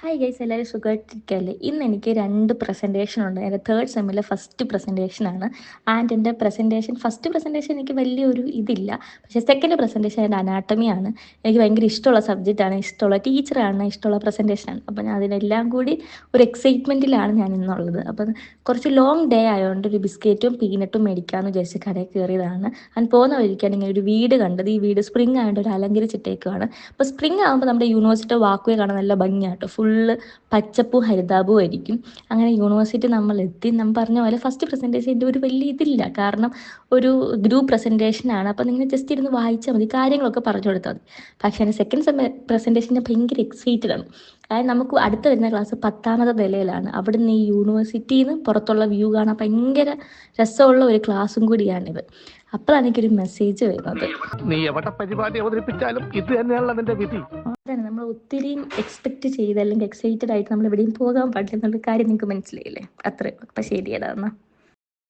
Hi guys, എല്ലാവരും സുഖമായിട്ടിരിക്കുകയല്ലേ? ഇന്ന് എനിക്ക് 2 പ്രസൻറ്റേഷൻ ഉണ്ട്. എൻ്റെ തേർഡ് സെമ്മിലെ ഫസ്റ്റ് പ്രസൻറ്റേഷനാണ്. ആൻഡ് എൻ്റെ ഫസ്റ്റ് പ്രസൻറ്റേഷൻ എനിക്ക് വലിയൊരു ഇതില്ല. പക്ഷേ സെക്കൻഡ് പ്രസൻറ്റേഷൻ എൻ്റെ അനാട്ടമിയാണ്. എനിക്ക് ഭയങ്കര ഇഷ്ടമുള്ള സബ്ജക്റ്റാണ്, ഇഷ്ടമുള്ള ടീച്ചറാണ്, ഇഷ്ടമുള്ള പ്രസൻറ്റേഷനാണ്. അപ്പോൾ ഞാൻ അതിനെല്ലാം കൂടി ഒരു എക്സൈറ്റ്മെൻറ്റിലാണ് ഞാൻ ഇന്നുള്ളത്. അപ്പം കുറച്ച് ലോങ് ഡേ ആയതുകൊണ്ട് ഒരു ബിസ്ക്കറ്റും പീനട്ടും മേടിക്കാമെന്ന് വിചാരിച്ച് കടയിൽ കയറിയതാണ്. ആൻഡ് പോകുന്ന വഴിക്കാണ് ഇങ്ങനെ ഒരു വീട് കണ്ടത്. ഈ വീട് സ്പ്രിംഗ് ആയതുകൊണ്ട് ഒരു അലങ്കരിച്ചിട്ടേക്കുവാണ്. അപ്പോൾ സ്പ്രിംഗ് ആകുമ്പോൾ നമ്മുടെ യൂണിവേഴ്സിറ്റി വാക്കുവേ കാണാൻ നല്ല ഭംഗിയാട്ടോ. ഫുള്ള് പച്ചപ്പും ഹരിതാപവും ആയിരിക്കും. അങ്ങനെ യൂണിവേഴ്സിറ്റി നമ്മളെത്തി. നമ്മൾ പറഞ്ഞ പോലെ ഫസ്റ്റ് പ്രസൻറ്റേഷൻ്റെ ഒരു വലിയ ഇതില്ല, കാരണം ഒരു ഗ്രൂപ്പ് പ്രസൻറ്റേഷനാണ്. അപ്പോൾ നിങ്ങൾ ജസ്റ്റ് ഇരുന്ന് വായിച്ചാൽ മതി, കാര്യങ്ങളൊക്കെ പറഞ്ഞു കൊടുത്താൽ മതി. പക്ഷേ എൻ്റെ സെക്കൻഡ് പ്രസൻറ്റേഷന് ഭയങ്കര എക്സൈറ്റഡ് ആണ്. അതായത് നമുക്ക് അടുത്ത വരുന്ന ക്ലാസ് 10ാമത്തെ നിലയിലാണ്. അവിടുന്ന് ഈ യൂണിവേഴ്സിറ്റിയിൽ നിന്ന് പുറത്തുള്ള വ്യൂ കാണാൻ ഭയങ്കര രസമുള്ള ഒരു ക്ലാസ്സും കൂടിയാണിത്. അപ്പോഴാണ് എനിക്കൊരു മെസ്സേജ് വരുന്നത്. നീ എവിടെ പരിപാടി അവതരിപ്പിച്ചാലും ഇത് തന്നെയാണല്ലോ നിന്റെ വിധി. അതാണ് നമ്മൾ ഒത്തിരിയും എക്സ്പെക്റ്റ് ചെയ്ത് അല്ലെങ്കിൽ എക്സൈറ്റഡ് ആയിട്ട് നമ്മൾ എവിടെയും പോകാൻ പാടില്ല എന്നുള്ള കാര്യം നിങ്ങൾക്ക് മനസ്സിലായില്ലേ? അത്രയും. അപ്പം ശരിയടാ എന്നാൽ.